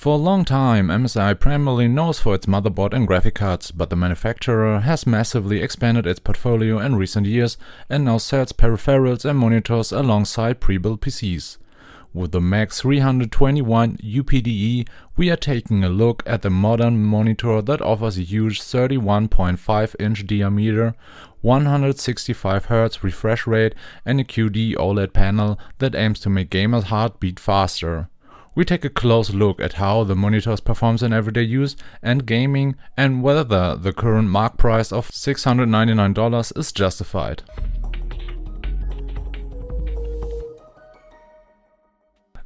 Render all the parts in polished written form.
For a long time, MSI primarily knows for its motherboard and graphic cards, but the manufacturer has massively expanded its portfolio in recent years and now sells peripherals and monitors alongside pre-built PCs. With the MAG 321 UPDE, we are taking a look at the modern monitor that offers a huge 31.5-inch diameter, 165Hz refresh rate and a QD-OLED panel that aims to make gamers' heart beat faster. We take a close look at how the monitor performs in everyday use and gaming, and whether the current mark price of $699 is justified.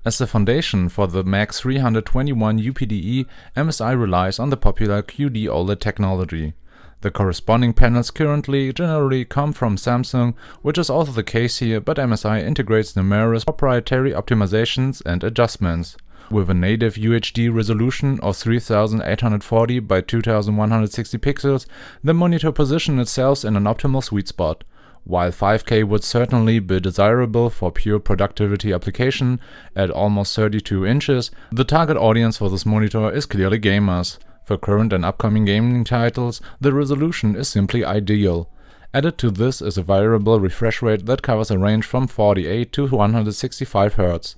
As the foundation for the MAG 321 UPDE, MSI relies on the popular QD-OLED technology. The corresponding panels currently generally come from Samsung, which is also the case here, but MSI integrates numerous proprietary optimizations and adjustments. With a native UHD resolution of 3840 by 2160 pixels, the monitor positions itself in an optimal sweet spot. While 5K would certainly be desirable for pure productivity application at almost 32 inches, the target audience for this monitor is clearly gamers. For current and upcoming gaming titles, the resolution is simply ideal. Added to this is a variable refresh rate that covers a range from 48 to 165 Hz.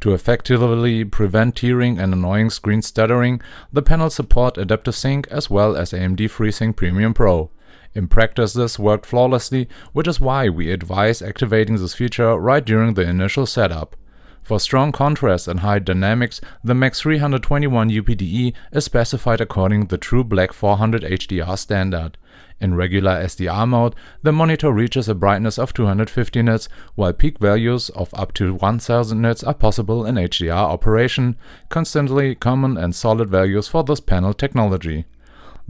To effectively prevent tearing and annoying screen stuttering, the panels support Adaptive Sync as well as AMD FreeSync Premium Pro. In practice, this worked flawlessly, which is why we advise activating this feature right during the initial setup. For strong contrast and high dynamics, the MAG 321 UPDE is specified according to the True Black 400 HDR standard. In regular SDR mode, the monitor reaches a brightness of 250 nits, while peak values of up to 1000 nits are possible in HDR operation, constantly common and solid values for this panel technology.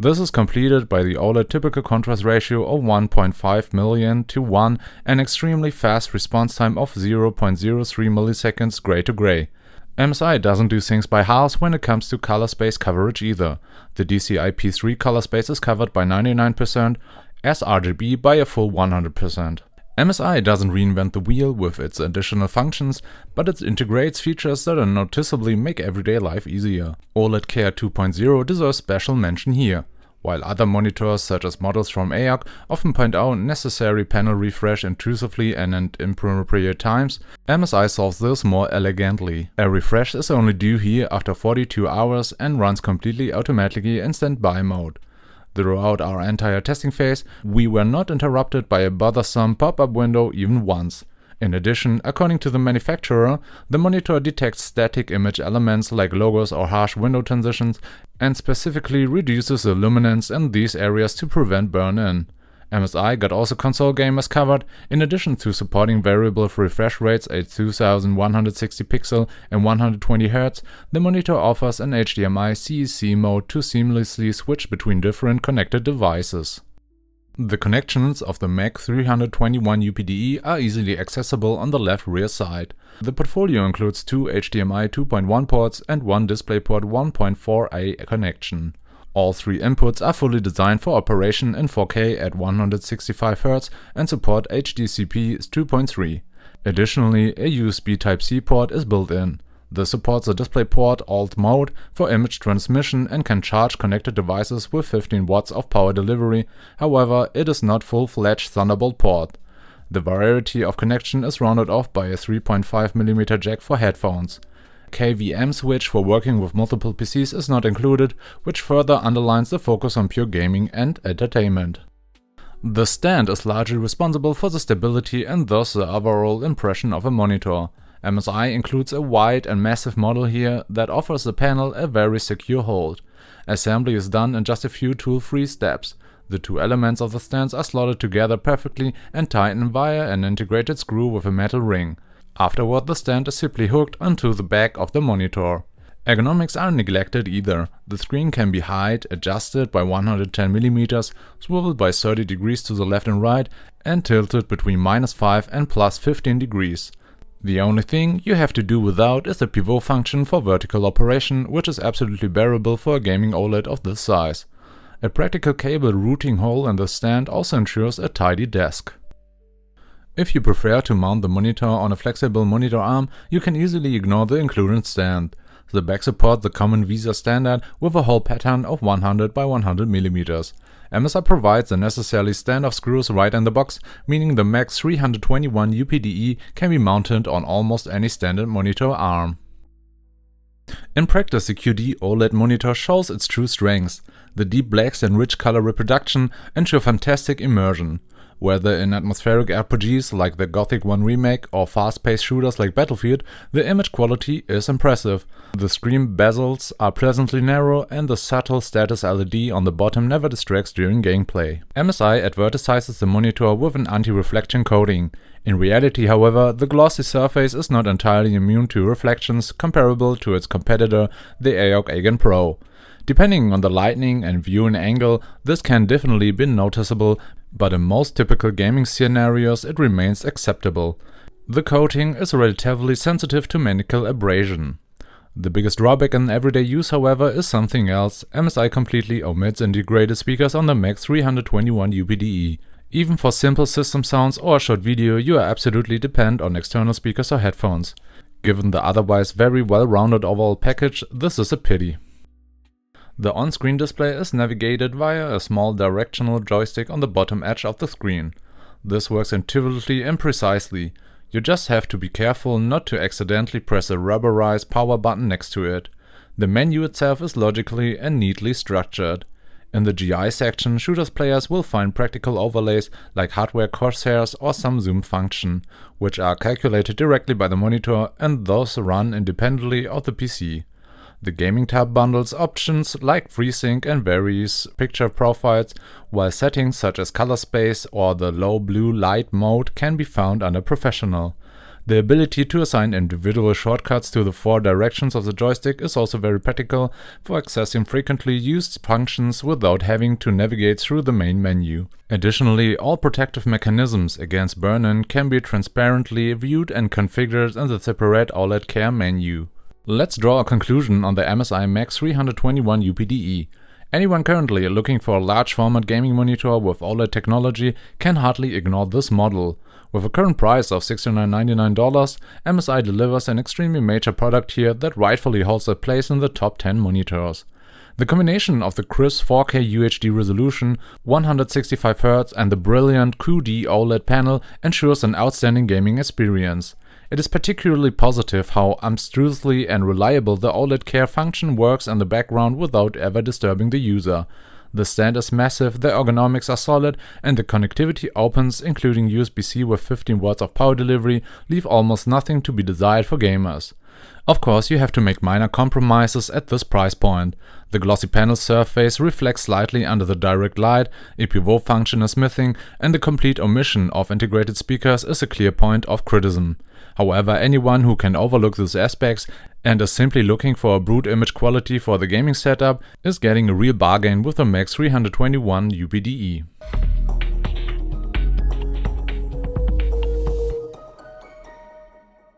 This is completed by the OLED typical contrast ratio of 1.5 million to 1 and extremely fast response time of 0.03 milliseconds gray to gray. MSI doesn't do things by halves when it comes to color space coverage either. The DCI-P3 color space is covered by 99%, sRGB by a full 100%. MSI doesn't reinvent the wheel with its additional functions, but it integrates features that noticeably make everyday life easier. OLED Care 2.0 deserves special mention here. While other monitors, such as models from AOC, often point out necessary panel refresh intrusively and at inappropriate times, MSI solves this more elegantly. A refresh is only due here after 42 hours and runs completely automatically in standby mode. Throughout our entire testing phase, we were not interrupted by a bothersome pop-up window even once. In addition, according to the manufacturer, the monitor detects static image elements like logos or harsh window transitions and specifically reduces the luminance in these areas to prevent burn-in. MSI got also console gamers covered. In addition to supporting variable refresh rates at 2160 pixel and 120 Hz, the monitor offers an HDMI CEC mode to seamlessly switch between different connected devices. The connections of the MAG 321 UPDE are easily accessible on the left rear side. The portfolio includes two HDMI 2.1 ports and one DisplayPort 1.4a connection. All three inputs are fully designed for operation in 4K at 165 Hz and support HDCP 2.3. Additionally, a USB Type-C port is built in. This supports the DisplayPort Alt mode for image transmission and can charge connected devices with 15 watts of power delivery. However, it is not full-fledged Thunderbolt port. The variety of connection is rounded off by a 3.5mm jack for headphones. KVM switch for working with multiple PCs is not included, which further underlines the focus on pure gaming and entertainment. The stand is largely responsible for the stability and thus the overall impression of a monitor. MSI includes a wide and massive model here that offers the panel a very secure hold. Assembly is done in just a few tool-free steps. The two elements of the stands are slotted together perfectly and tightened via an integrated screw with a metal ring. Afterward, the stand is simply hooked onto the back of the monitor. Ergonomics aren't neglected either. The screen can be height adjusted by 110mm, swiveled by 30 degrees to the left and right, and tilted between -5 and +15 degrees. The only thing you have to do without is the pivot function for vertical operation, which is absolutely bearable for a gaming OLED of this size. A practical cable routing hole in the stand also ensures a tidy desk. If you prefer to mount the monitor on a flexible monitor arm, you can easily ignore the included stand. The back supports the common VESA standard with a hole pattern of 100 by 100 mm. MSI provides the necessarily standoff screws right in the box, meaning the MAG 321 UPDE can be mounted on almost any standard monitor arm. In practice, the QD-OLED monitor shows its true strengths. The deep blacks and rich color reproduction ensure fantastic immersion. Whether in atmospheric RPGs like the Gothic 1 remake or fast-paced shooters like Battlefield, the image quality is impressive. The screen bezels are pleasantly narrow and the subtle status LED on the bottom never distracts during gameplay. MSI advertises the monitor with an anti-reflection coating. In reality, however, the glossy surface is not entirely immune to reflections comparable to its competitor, the AOG Agen Pro. Depending on the lighting and viewing angle, this can definitely be noticeable, but in most typical gaming scenarios it remains acceptable. The coating is relatively sensitive to mechanical abrasion. The biggest drawback in everyday use, however, is something else. MSI completely omits integrated speakers on the MAG 321 UPDE. Even for simple system sounds or a short video, you are absolutely dependent on external speakers or headphones. Given the otherwise very well-rounded overall package, this is a pity. The on-screen display is navigated via a small directional joystick on the bottom edge of the screen. This works intuitively and precisely. You just have to be careful not to accidentally press a rubberized power button next to it. The menu itself is logically and neatly structured. In the GI section, shooters players will find practical overlays like hardware crosshairs or some zoom function, which are calculated directly by the monitor and thus run independently of the PC. The gaming tab bundles options like FreeSync and various picture profiles, while settings such as color space or the low blue light mode can be found under Professional. The ability to assign individual shortcuts to the 4 directions of the joystick is also very practical for accessing frequently used functions without having to navigate through the main menu. Additionally, all protective mechanisms against burn-in can be transparently viewed and configured in the separate OLED Care menu. Let's draw a conclusion on the MSI MAG 321 UPDE. Anyone currently looking for a large format gaming monitor with OLED technology can hardly ignore this model. With a current price of $69.99, MSI delivers an extremely major product here that rightfully holds a place in the top 10 monitors. The combination of the crisp 4K UHD resolution, 165Hz and the brilliant QD-OLED panel ensures an outstanding gaming experience. It is particularly positive how abstrusely and reliable the OLED Care function works in the background without ever disturbing the user. The stand is massive, the ergonomics are solid, and the connectivity opens, including USB-C with 15 watts of power delivery, leave almost nothing to be desired for gamers. Of course, you have to make minor compromises at this price point. The glossy panel surface reflects slightly under the direct light, a pivot function is missing, and the complete omission of integrated speakers is a clear point of criticism. However, anyone who can overlook these aspects and is simply looking for a brute image quality for the gaming setup is getting a real bargain with the MAG 321 UPDE.